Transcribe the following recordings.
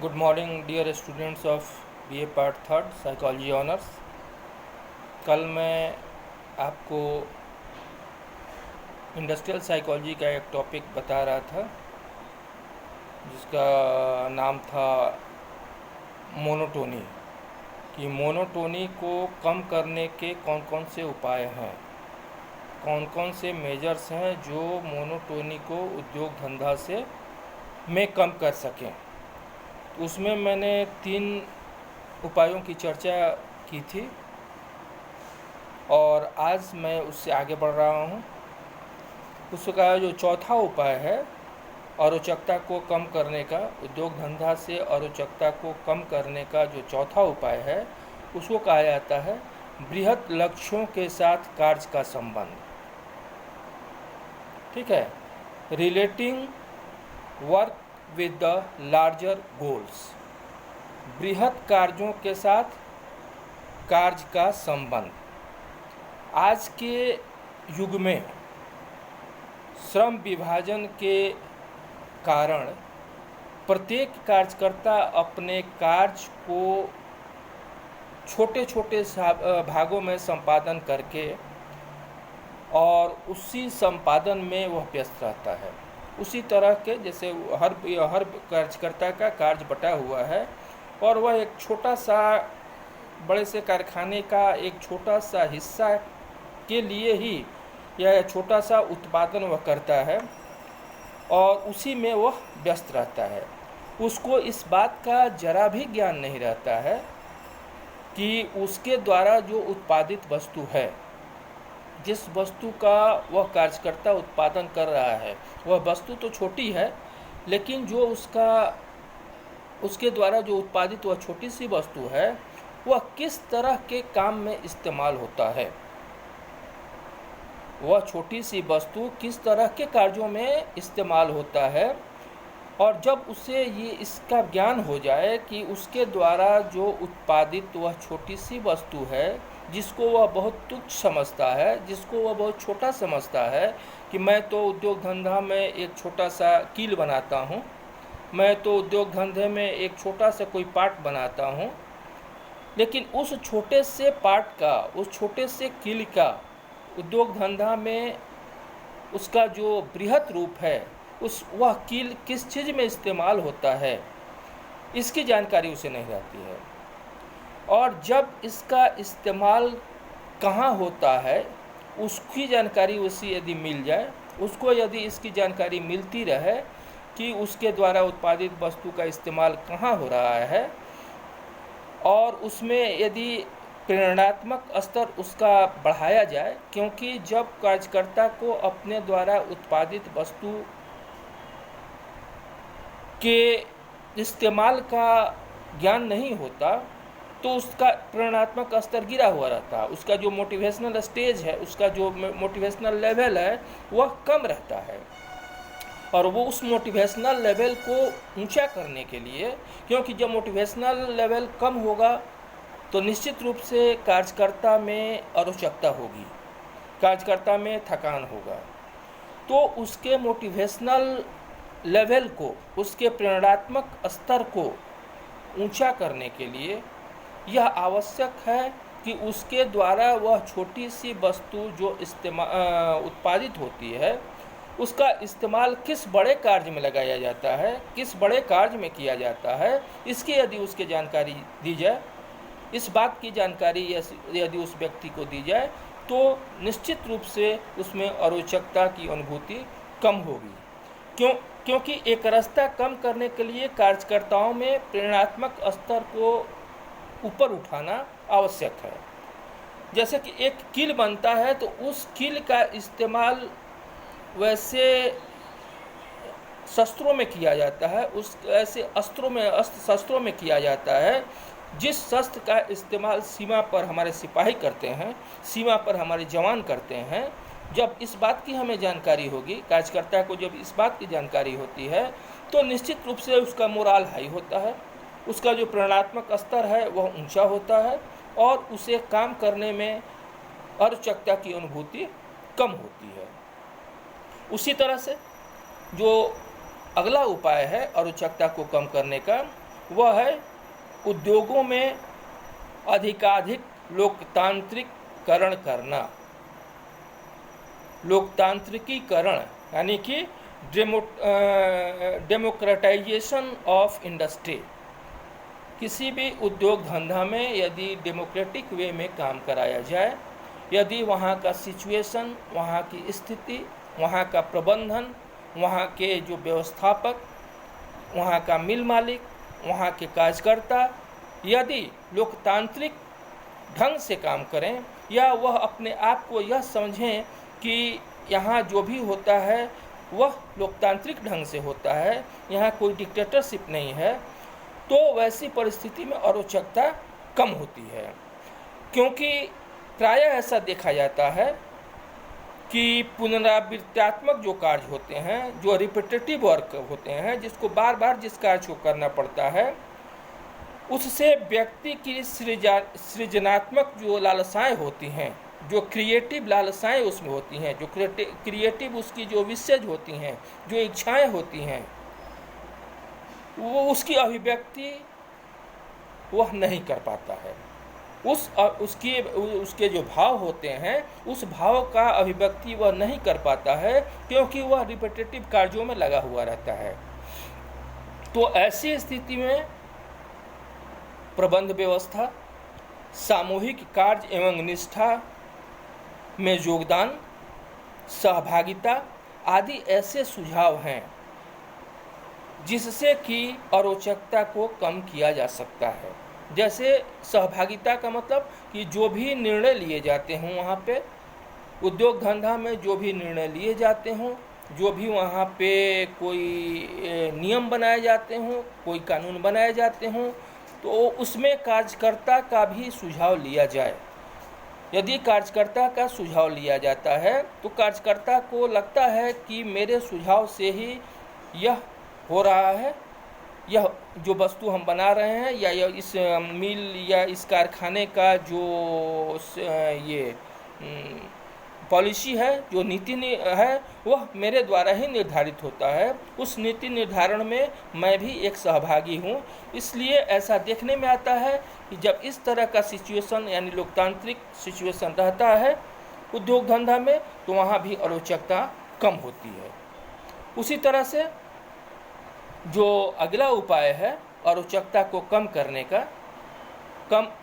Good morning dear students of BA part third psychology honours. कल मैं आपको industrial psychology का एक टॉपिक बता रहा था जिसका नाम था मोनोटोनी, कि मोनोटोनी को कम करने के कौन कौन से उपाय हैं, कौन कौन से मेजर्स हैं जो मोनोटोनी को उद्योग धंधा से में कम कर सकें। तो उसमें मैंने 3 उपायों की चर्चा की थी और आज मैं उससे आगे बढ़ रहा हूँ। उसका जो चौथा उपाय है अरोचकता को कम करने का, उद्योग धंधा से अरोचकता को कम करने का जो चौथा उपाय है उसको कहा जाता है बृहत लक्ष्यों के साथ कार्य का संबंध। ठीक है, relating work with the larger goals, बृहत कार्यों के साथ कार्य का संबंध। आज के युग में श्रम विभाजन के कारण प्रत्येक कार्यकर्ता अपने कार्य को छोटे छोटे भागों में संपादन करके और उसी संपादन में वह व्यस्त रहता है। उसी तरह के जैसे हर कार्यकर्ता का कार्य बटा हुआ है और वह एक छोटा सा बड़े से कारखाने का एक छोटा सा हिस्सा के लिए ही या छोटा सा उत्पादन वह करता है और उसी में वह व्यस्त रहता है। उसको इस बात का जरा भी ज्ञान नहीं रहता है कि उसके द्वारा जो उत्पादित वस्तु है, जिस वस्तु का वह कार्यकर्ता उत्पादन कर रहा है, वह वस्तु तो छोटी है लेकिन जो उसके द्वारा जो उत्पादित वह छोटी सी वस्तु है वह किस तरह के काम में इस्तेमाल होता है, वह छोटी सी वस्तु किस तरह के कार्यों में इस्तेमाल होता है। और जब उसे ये इसका ज्ञान हो जाए कि उसके द्वारा जो उत्पादित वह छोटी सी वस्तु है जिसको वह बहुत तुच्छ समझता है, जिसको वह बहुत छोटा समझता है कि मैं तो उद्योग धंधा में एक छोटा सा कील बनाता हूँ, मैं तो उद्योग धंधे में एक छोटा सा कोई पार्ट बनाता हूँ, लेकिन उस छोटे से पार्ट का, उस छोटे से कील का उद्योग धंधा में उसका जो बृहत रूप है, वह कील किस चीज़ में इस्तेमाल होता है, इसकी जानकारी उसे नहीं रहती है। और जब इसका इस्तेमाल कहाँ होता है उसकी जानकारी उसे यदि मिल जाए, उसको यदि इसकी जानकारी मिलती रहे कि उसके द्वारा उत्पादित वस्तु का इस्तेमाल कहाँ हो रहा है और उसमें यदि प्रेरणात्मक स्तर उसका बढ़ाया जाए, क्योंकि जब कार्यकर्ता को अपने द्वारा उत्पादित वस्तु के इस्तेमाल का ज्ञान नहीं होता तो उसका प्रेरणात्मक स्तर गिरा हुआ रहता है, उसका जो मोटिवेशनल स्टेज है, उसका जो मोटिवेशनल लेवल है वह कम रहता है। और वो उस मोटिवेशनल लेवल को ऊंचा करने के लिए, क्योंकि जब मोटिवेशनल लेवल कम होगा तो निश्चित रूप से कार्यकर्ता में अरोचकता होगी, कार्यकर्ता में थकान होगा। तो उसके मोटिवेशनल लेवल को, उसके प्रेरणात्मक स्तर को ऊंचा करने के लिए यह आवश्यक है कि उसके द्वारा वह छोटी सी वस्तु जो उत्पादित होती है उसका इस्तेमाल किस बड़े कार्य में लगाया जाता है, किस बड़े कार्य में किया जाता है, इसकी यदि उसके जानकारी दी जाए, इस बात की जानकारी यदि उस व्यक्ति को दी जाए तो निश्चित रूप से उसमें अरोचकता की अनुभूति कम होगी। क्योंकि एक रास्ता कम करने के लिए कार्यकर्ताओं में प्रेरणात्मक स्तर को ऊपर उठाना आवश्यक है। जैसे कि एक कील बनता है तो उस कील का इस्तेमाल वैसे शस्त्रों में किया जाता है, उस ऐसे शस्त्रों में किया जाता है जिस शस्त्र का इस्तेमाल सीमा पर हमारे सिपाही करते हैं, सीमा पर हमारे जवान करते हैं। जब इस बात की हमें जानकारी होगी, कार्यकर्ता को जब इस बात की जानकारी होती है तो निश्चित रूप से उसका मोराल हाई होता है, उसका जो प्रेरणात्मक स्तर है वह ऊंचा होता है और उसे काम करने में अरोचकता की अनुभूति कम होती है। उसी तरह से जो अगला उपाय है अरोचकता को कम करने का, वह है उद्योगों में अधिकाधिक लोकतांत्रिककरण करना। लोकतांत्रिकीकरण यानी कि डेमोक्रेटाइजेशन ऑफ इंडस्ट्री। किसी भी उद्योग धंधा में यदि डेमोक्रेटिक वे में काम कराया जाए, यदि वहाँ का सिचुएशन, वहाँ की स्थिति, वहाँ का प्रबंधन, वहाँ के जो व्यवस्थापक, वहाँ का मिल मालिक, वहाँ के कार्यकर्ता यदि लोकतांत्रिक ढंग से काम करें, या वह अपने आप को यह समझें कि यहाँ जो भी होता है वह लोकतांत्रिक ढंग से होता है, यहाँ कोई डिक्टेटरशिप नहीं है, तो वैसी परिस्थिति में अरोचकता कम होती है। क्योंकि प्रायः ऐसा देखा जाता है कि पुनरावृत्तात्मक जो कार्य होते हैं, जो रिपीटेटिव वर्क होते हैं, जिसको बार बार जिस कार्य को करना पड़ता है, उससे व्यक्ति की सृजनात्मक जो लालसाएं होती हैं, जो क्रिएटिव लालसाएं उसमें होती हैं, जो क्रिएटिव उसकी जो विशेष होती हैं, जो इच्छाएं होती हैं, वो उसकी अभिव्यक्ति वह नहीं कर पाता है। उसके जो भाव होते हैं, उस भाव का अभिव्यक्ति वह नहीं कर पाता है, क्योंकि वह रिपीटेटिव कार्यों में लगा हुआ रहता है। तो ऐसी स्थिति में प्रबंध व्यवस्था, सामूहिक कार्य एवं निष्ठा में योगदान, सहभागिता आदि ऐसे सुझाव हैं जिससे कि अरोचकता को कम किया जा सकता है। जैसे सहभागिता का मतलब कि जो भी निर्णय लिए जाते हों वहाँ पे, उद्योग धंधा में जो भी निर्णय लिए जाते हों, जो भी वहाँ पे कोई नियम बनाए जाते हों, कोई कानून बनाए जाते हों, तो उसमें कार्यकर्ता का भी सुझाव लिया जाए। यदि कार्यकर्ता का सुझाव लिया जाता है तो कार्यकर्ता को लगता है कि मेरे सुझाव से ही यह हो रहा है, यह जो वस्तु हम बना रहे हैं, या इस मिल या इस कारखाने का जो ये पॉलिसी है, जो नीति है, वह मेरे द्वारा ही निर्धारित होता है। उस नीति निर्धारण में मैं भी एक सहभागी हूँ। इसलिए ऐसा देखने में आता है कि जब इस तरह का सिचुएशन यानी लोकतांत्रिक सिचुएशन रहता है उद्योग धंधा में, तो वहाँ भी अरोचकता कम होती है। उसी तरह से जो अगला उपाय है अरोचकता को कम करने का,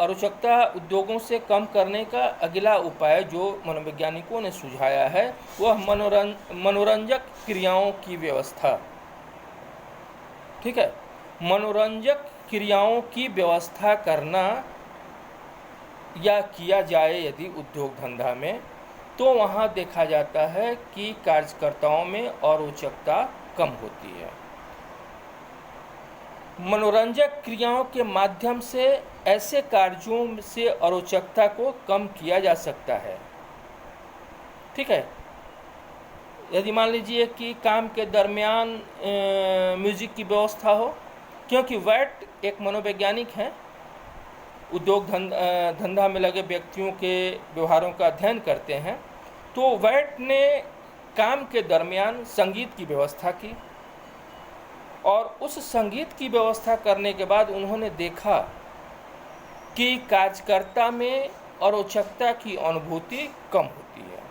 अरोचकता उद्योगों से कम करने का अगला उपाय जो मनोवैज्ञानिकों ने सुझाया है, वह मनोरंजक क्रियाओं की व्यवस्था। ठीक है, मनोरंजक क्रियाओं की व्यवस्था करना या किया जाए यदि उद्योग धंधा में, तो वहाँ देखा जाता है कि कार्यकर्ताओं में अरोचकता कम होती है। मनोरंजक क्रियाओं के माध्यम से ऐसे कार्यों से अरोचकता को कम किया जा सकता है। ठीक है, यदि मान लीजिए कि काम के दरमियान म्यूजिक की व्यवस्था हो, क्योंकि वैट एक मनोवैज्ञानिक हैं, उद्योग धंधा में लगे व्यक्तियों के व्यवहारों का अध्ययन करते हैं, तो वैट ने काम के दरमियान संगीत की व्यवस्था की, और उस संगीत की व्यवस्था करने के बाद उन्होंने देखा कि कार्यकर्ता में अरोचकता की अनुभूति कम होती है।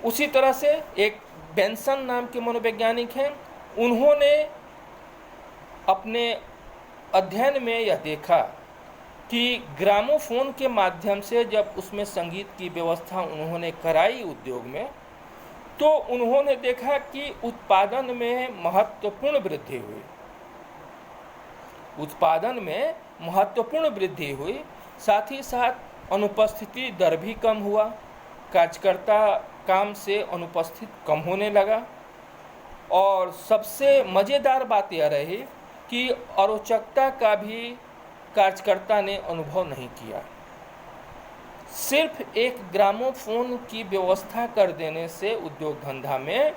उसी तरह से एक बेंसन नाम के मनोवैज्ञानिक हैं, उन्होंने अपने अध्ययन में यह देखा कि ग्रामोफोन के माध्यम से जब उसमें संगीत की व्यवस्था उन्होंने कराई उद्योग में, तो उन्होंने देखा कि उत्पादन में महत्वपूर्ण वृद्धि हुई। उत्पादन में महत्वपूर्ण वृद्धि हुई, साथ ही साथ अनुपस्थिति दर भी कम हुआ, कार्यकर्ता काम से अनुपस्थित कम होने लगा, और सबसे मज़ेदार बात यह रही कि अरोचकता का भी कार्यकर्ता ने अनुभव नहीं किया। सिर्फ एक ग्रामोफोन की व्यवस्था कर देने से उद्योग धंधा में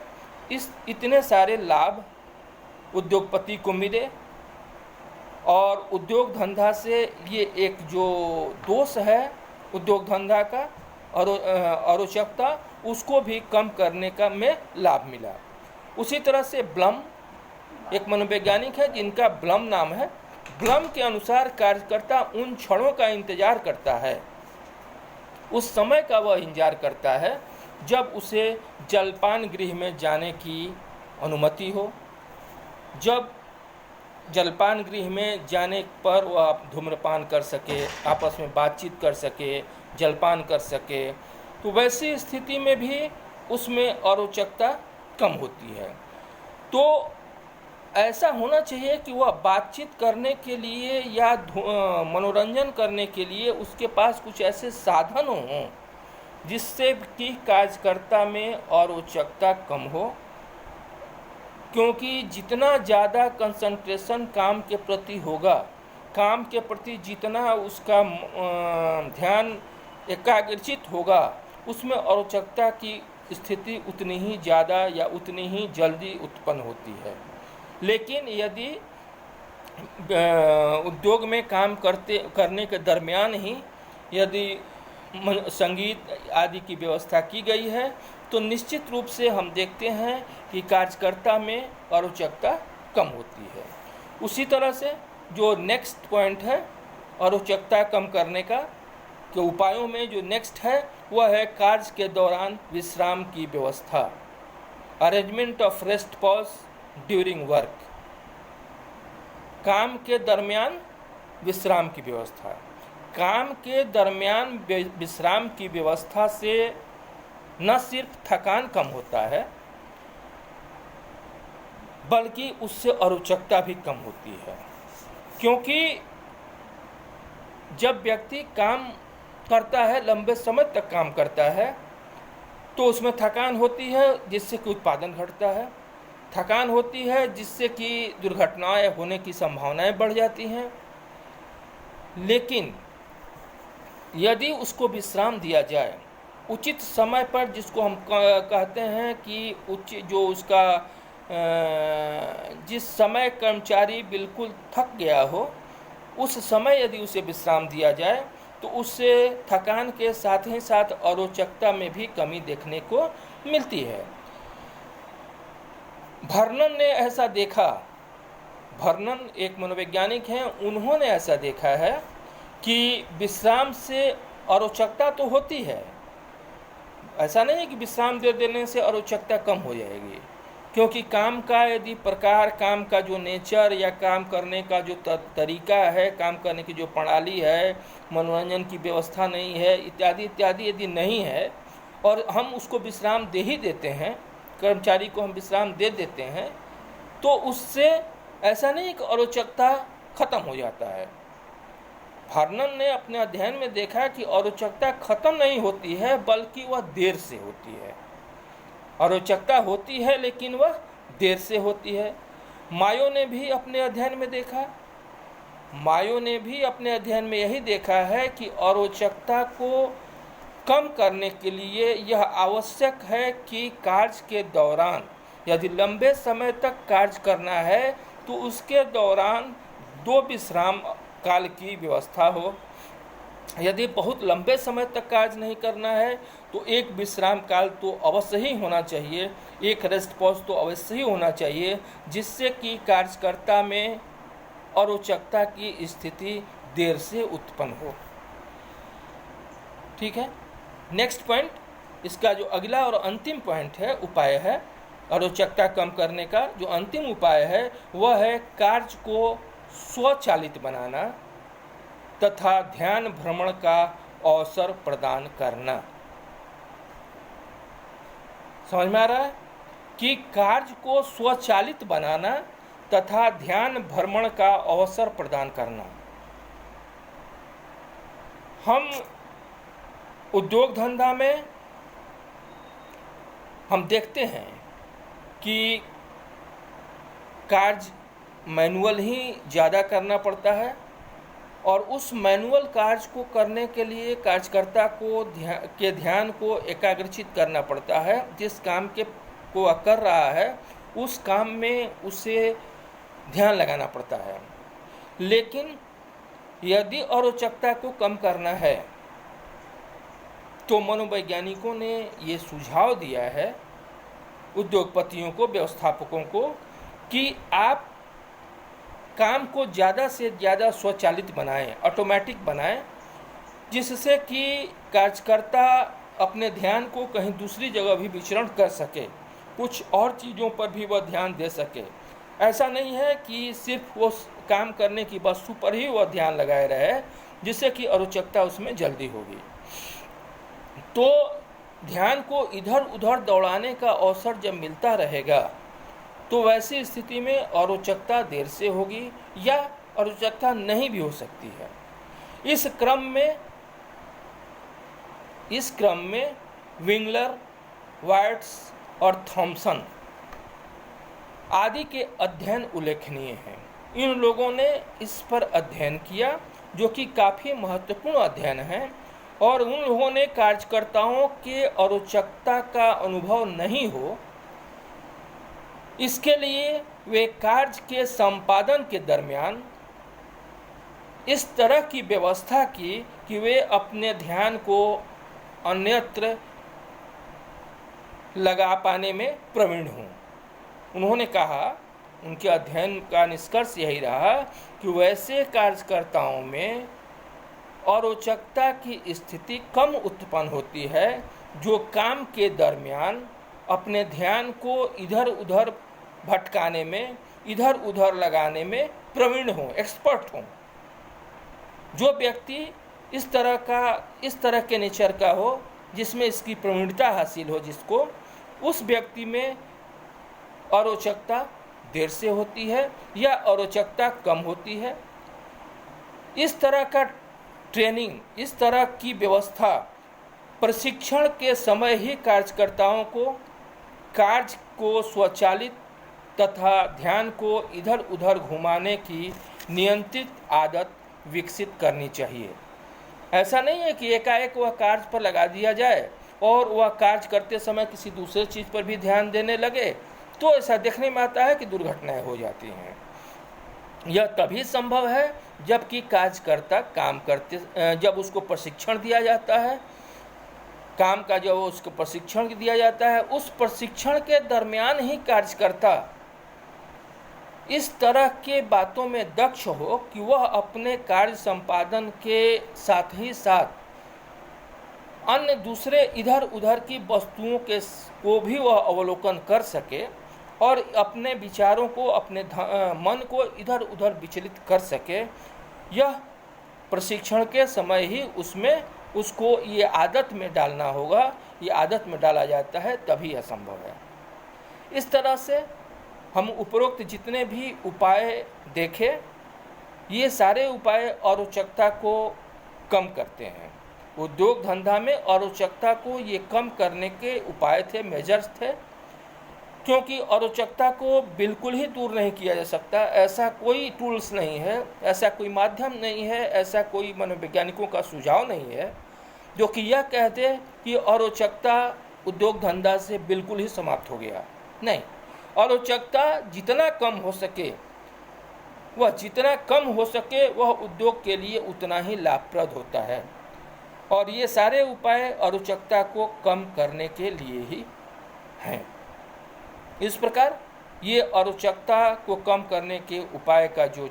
इतने सारे लाभ उद्योगपति को मिले, और उद्योग धंधा से ये एक जो दोष है उद्योग धंधा का अरोचकता, उसको भी कम करने का में लाभ मिला। उसी तरह से ब्लम एक मनोवैज्ञानिक है जिनका ब्लम नाम है। ब्लम के अनुसार कार्यकर्ता उन क्षणों का इंतजार करता है, उस समय का वह इंतजार करता है जब उसे जलपान गृह में जाने की अनुमति हो। जब जलपान गृह में जाने पर वह धूम्रपान कर सके, आपस में बातचीत कर सके, जलपान कर सके, तो वैसी स्थिति में भी उसमें अरोचकता कम होती है। तो ऐसा होना चाहिए कि वह बातचीत करने के लिए या मनोरंजन करने के लिए उसके पास कुछ ऐसे साधन हों जिससे कि कार्यकर्ता में अरोचकता कम हो, क्योंकि जितना ज़्यादा कंसंट्रेशन काम के प्रति होगा, काम के प्रति जितना उसका ध्यान एकाग्रचित होगा, उसमें अरोचकता की स्थिति उतनी ही ज़्यादा या उतनी ही जल्दी उत्पन्न होती है। लेकिन यदि उद्योग में काम करने के दरमियान ही यदि संगीत आदि की व्यवस्था की गई है तो निश्चित रूप से हम देखते हैं कि कार्यकर्ता में अरोचकता कम होती है। उसी तरह से जो नेक्स्ट पॉइंट है अरोचकता कम करने का के उपायों में जो नेक्स्ट है वह है कार्य के दौरान विश्राम की व्यवस्था, arrangement of rest pause during work. काम के दरमियान विश्राम की व्यवस्था। काम के दरमियान विश्राम की व्यवस्था से न सिर्फ थकान कम होता है बल्कि उससे अरोचकता भी कम होती है, क्योंकि जब व्यक्ति काम करता है, लंबे समय तक काम करता है, तो उसमें थकान होती है जिससे कि उत्पादन घटता है, थकान होती है जिससे कि दुर्घटनाएं होने की संभावनाएं बढ़ जाती हैं। लेकिन यदि उसको विश्राम दिया जाए उचित समय पर, जिसको हम कहते हैं कि उचित जो उसका जिस समय कर्मचारी बिल्कुल थक गया हो उस समय यदि उसे विश्राम दिया जाए तो उससे थकान के साथ ही साथ अरोचकता में भी कमी देखने को मिलती है। वर्नन ने ऐसा देखा, वर्नन एक मनोवैज्ञानिक हैं, उन्होंने ऐसा देखा है कि विश्राम से अरोचकता तो होती है, ऐसा नहीं है कि विश्राम दे देने से अरोचकता कम हो जाएगी, क्योंकि काम का यदि प्रकार, काम का जो नेचर या काम करने का जो तरीका है, काम करने की जो प्रणाली है, मनोरंजन की व्यवस्था नहीं है, इत्यादि इत्यादि यदि नहीं है और हम उसको विश्राम दे ही देते हैं, कर्मचारी को हम विश्राम दे देते हैं, तो उससे ऐसा नहीं कि अरोचकता खत्म हो जाता है। वर्नन ने अपने अध्ययन में देखा कि अरोचकता खत्म नहीं होती है बल्कि वह देर से होती है। अरोचकता होती है लेकिन वह देर से होती है। मायो ने भी अपने अध्ययन में देखा, मायो ने भी अपने अध्ययन में यही देखा है कि अरोचकता को कम करने के लिए यह आवश्यक है कि कार्य के दौरान यदि लंबे समय तक कार्य करना है तो उसके दौरान 2 विश्राम काल की व्यवस्था हो। यदि बहुत लंबे समय तक कार्य नहीं करना है तो एक विश्राम काल तो अवश्य ही होना चाहिए, एक रेस्ट पॉज तो अवश्य ही होना चाहिए, जिससे कि कार्यकर्ता में अरोचकता की स्थिति देर से उत्पन्न हो। ठीक है। नेक्स्ट पॉइंट, इसका जो अगला और अंतिम पॉइंट है, उपाय है अरोचकता कम करने का, जो अंतिम उपाय है वह है कार्य को स्वचालित बनाना तथा ध्यान भ्रमण का अवसर प्रदान करना। समझ में आ रहा है कि कार्य को स्वचालित बनाना तथा ध्यान भ्रमण का अवसर प्रदान करना। हम उद्योग धंधा में हम देखते हैं कि कार्य मैनुअल ही ज़्यादा करना पड़ता है और उस मैनुअल कार्य को करने के लिए कार्यकर्ता को ध्यान को एकाग्रचित करना पड़ता है। जिस काम को वह कर रहा है उस काम में उसे ध्यान लगाना पड़ता है। लेकिन यदि अरोचकता को कम करना है तो मनोवैज्ञानिकों ने ये सुझाव दिया है उद्योगपतियों को, व्यवस्थापकों को, कि आप काम को ज़्यादा से ज़्यादा स्वचालित बनाएं, ऑटोमेटिक बनाएं, जिससे कि कार्यकर्ता अपने ध्यान को कहीं दूसरी जगह भी विचरण कर सके, कुछ और चीज़ों पर भी वह ध्यान दे सके। ऐसा नहीं है कि सिर्फ वो काम करने की वस्तु पर ही वह ध्यान लगाए रहे, जिससे कि अरोचकता उसमें जल्दी होगी। तो ध्यान को इधर उधर दौड़ाने का अवसर जब मिलता रहेगा तो वैसी स्थिति में अरोचकता देर से होगी या अरोचकता नहीं भी हो सकती है। इस क्रम में विंगलर, वाइट्स और थॉमसन आदि के अध्ययन उल्लेखनीय हैं। इन लोगों ने इस पर अध्ययन किया, जो कि काफ़ी महत्वपूर्ण अध्ययन है, और उन लोगों ने कार्यकर्ताओं के अरोचकता का अनुभव नहीं हो, इसके लिए वे कार्य के संपादन के दरमियान इस तरह की व्यवस्था की कि वे अपने ध्यान को अन्यत्र लगा पाने में प्रवीण हों। उन्होंने कहा, उनके अध्ययन का निष्कर्ष यही रहा कि वैसे कार्यकर्ताओं में अरोचकता की स्थिति कम उत्पन्न होती है जो काम के दरमियान अपने ध्यान को इधर उधर भटकाने में, इधर उधर लगाने में प्रवीण हों, एक्सपर्ट हों। जो व्यक्ति इस तरह के नेचर का हो, जिसमें इसकी प्रवीणता हासिल हो, जिसको, उस व्यक्ति में अरोचकता देर से होती है या अरोचकता कम होती है। इस तरह का ट्रेनिंग, इस तरह की व्यवस्था प्रशिक्षण के समय ही कार्यकर्ताओं को कार्य को स्वचालित तथा ध्यान को इधर उधर घुमाने की नियंत्रित आदत विकसित करनी चाहिए। ऐसा नहीं है कि एकाएक वह कार्य पर लगा दिया जाए और वह कार्य करते समय किसी दूसरे चीज़ पर भी ध्यान देने लगे, तो ऐसा देखने में आता है कि दुर्घटनाएं हो जाती हैं। यह तभी संभव है जबकि कार्यकर्ता जब उसको प्रशिक्षण दिया जाता है, काम का जब उसको प्रशिक्षण दिया जाता है, उस प्रशिक्षण के दरमियान ही कार्यकर्ता इस तरह के बातों में दक्ष हो कि वह अपने कार्य संपादन के साथ ही साथ अन्य दूसरे इधर उधर की वस्तुओं को भी वह अवलोकन कर सके और अपने विचारों को, अपने मन को इधर उधर विचलित कर सके। यह प्रशिक्षण के समय ही उसको ये आदत में डालना होगा। ये आदत में डाला जाता है तभी यह संभव है। इस तरह से हम उपरोक्त जितने भी उपाय देखे, ये सारे उपाय अरोचकता को कम करते हैं। उद्योग धंधा में अरोचकता को ये कम करने के उपाय थे, मेजर्स थे, क्योंकि अरोचकता को बिल्कुल ही दूर नहीं किया जा सकता। ऐसा कोई टूल्स नहीं है, ऐसा कोई माध्यम नहीं है, ऐसा कोई मनोवैज्ञानिकों का सुझाव नहीं है जो कि यह कहते कि अरोचकता उद्योग धंधा से बिल्कुल ही समाप्त हो गया। नहीं, अरोचकता जितना कम हो सके वह उद्योग के लिए उतना ही लाभप्रद होता है। और ये सारे उपाय अरोचकता को कम करने के लिए ही हैं। इस प्रकार ये अरोचकता को कम करने के उपाय का जो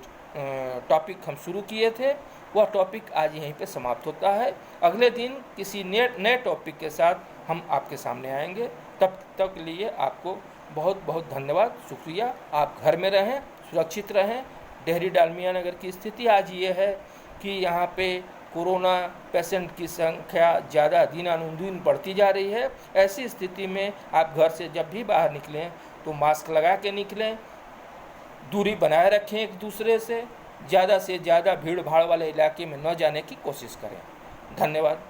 टॉपिक हम शुरू किए थे, वह टॉपिक आज यहीं पे समाप्त होता है। अगले दिन किसी नए टॉपिक के साथ हम आपके सामने आएंगे। तब तक के लिए आपको बहुत बहुत धन्यवाद, शुक्रिया। आप घर में रहें, सुरक्षित रहें। डेहरी डालमिया नगर की स्थिति आज ये है कि यहाँ पे कोरोना पेशेंट की संख्या ज़्यादा दिनानुदिन बढ़ती जा रही है। ऐसी स्थिति में आप घर से जब भी बाहर निकलें तो मास्क लगा के निकलें, दूरी बनाए रखें एक दूसरे से ज़्यादा भीड़ भाड़ वाले इलाके में न जाने की कोशिश करें। धन्यवाद।